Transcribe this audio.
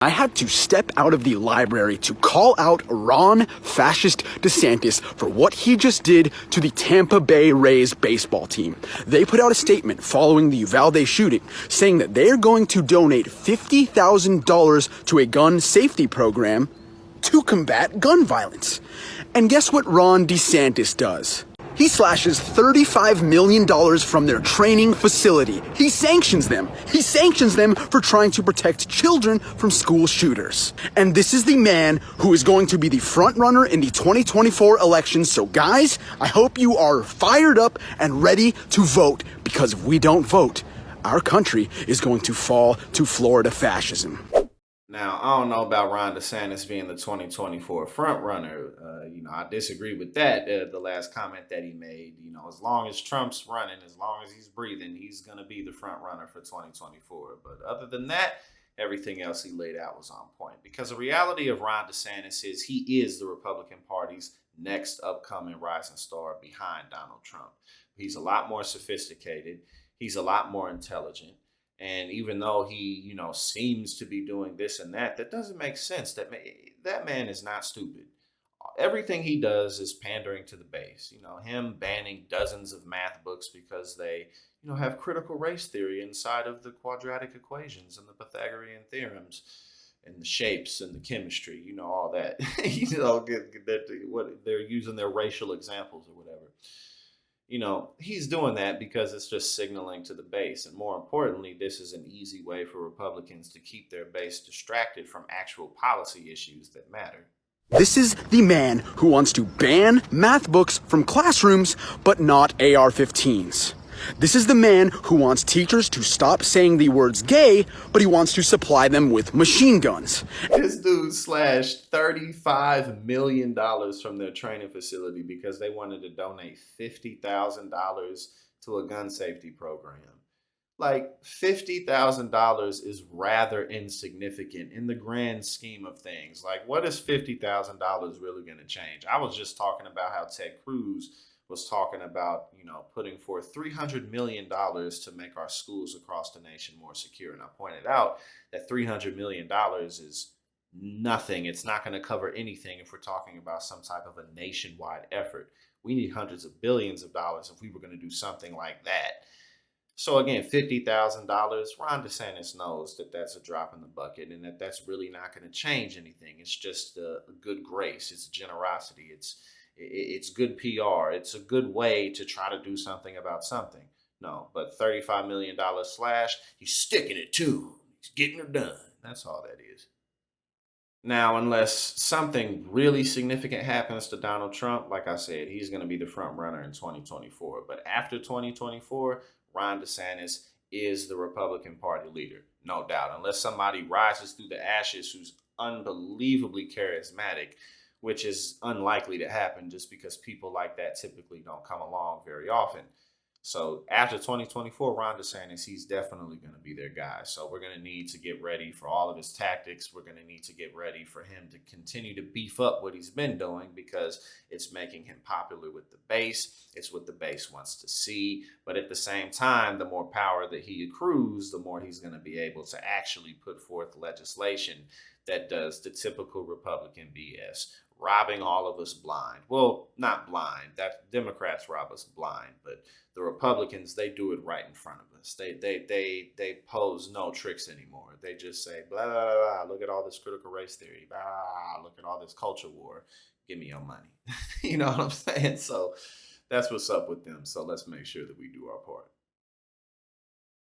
I had to step out of the library to call out Ron Fascist DeSantis for what he just did to the Tampa Bay Rays baseball team. They put out a statement following the Uvalde shooting saying that they are going to donate $50,000 to a gun safety program to combat gun violence. And guess what Ron DeSantis does? He slashes $35 million from their training facility. He sanctions them. He sanctions them for trying to protect children from school shooters. And this is the man who is going to be the front runner in the 2024 election. So guys, I hope you are fired up and ready to vote, because if we don't vote, our country is going to fall to Florida fascism. Now, I don't know about Ron DeSantis being the 2024 front runner. I disagree with that. The last comment that he made, as long as Trump's running, as long as he's breathing, he's going to be the front runner for 2024. But other than that, everything else he laid out was on point. Because the reality of Ron DeSantis is he is the Republican Party's next upcoming rising star behind Donald Trump. He's a lot more sophisticated. He's a lot more intelligent. And even though he, seems to be doing this and that, that doesn't make sense. That man is not stupid. Everything he does is pandering to the base. Him banning dozens of math books because they, have critical race theory inside of the quadratic equations and the Pythagorean theorems and the shapes and the chemistry, all that. What they're using their racial examples or whatever. He's doing that because it's just signaling to the base. And more importantly, this is an easy way for Republicans to keep their base distracted from actual policy issues that matter. This is the man who wants to ban math books from classrooms, but not AR-15s. This is the man who wants teachers to stop saying the words gay, but he wants to supply them with machine guns. This dude slashed $35 million from their training facility because they wanted to donate $50,000 to a gun safety program. Like, $50,000 is rather insignificant in the grand scheme of things. Like, what is $50,000 really going to change? I was just talking about how Ted Cruz was talking about, putting forth $300 million to make our schools across the nation more secure. And I pointed out that $300 million is nothing. It's not going to cover anything if we're talking about some type of a nationwide effort. We need hundreds of billions of dollars if we were going to do something like that. So again, $50,000, Ron DeSantis knows that that's a drop in the bucket and that that's really not going to change anything. It's just a good grace. It's generosity. It's good PR. It's a good way to try to do something about something. No, but $35 million slash, he's sticking it to him. He's getting it done. That's all that is. Now, unless something really significant happens to Donald Trump, like I said, he's going to be the front runner in 2024. But after 2024, Ron DeSantis is the Republican Party leader, no doubt. Unless somebody rises through the ashes who's unbelievably charismatic, which is unlikely to happen just because people like that typically don't come along very often. So after 2024, Ron DeSantis, he's definitely going to be their guy. So we're going to need to get ready for all of his tactics. We're going to need to get ready for him to continue to beef up what he's been doing because it's making him popular with the base. It's what the base wants to see. But at the same time, the more power that he accrues, the more he's going to be able to actually put forth legislation that does the typical Republican BS, robbing all of us blind. Well, not blind. That Democrats rob us blind, but the Republicans, they do it right in front of us. They pose no tricks anymore. They just say, blah, blah, blah, blah. Look at all this critical race theory. Blah, look at all this culture war. Give me your money. You know what I'm saying? So that's what's up with them. So let's make sure that we do our part.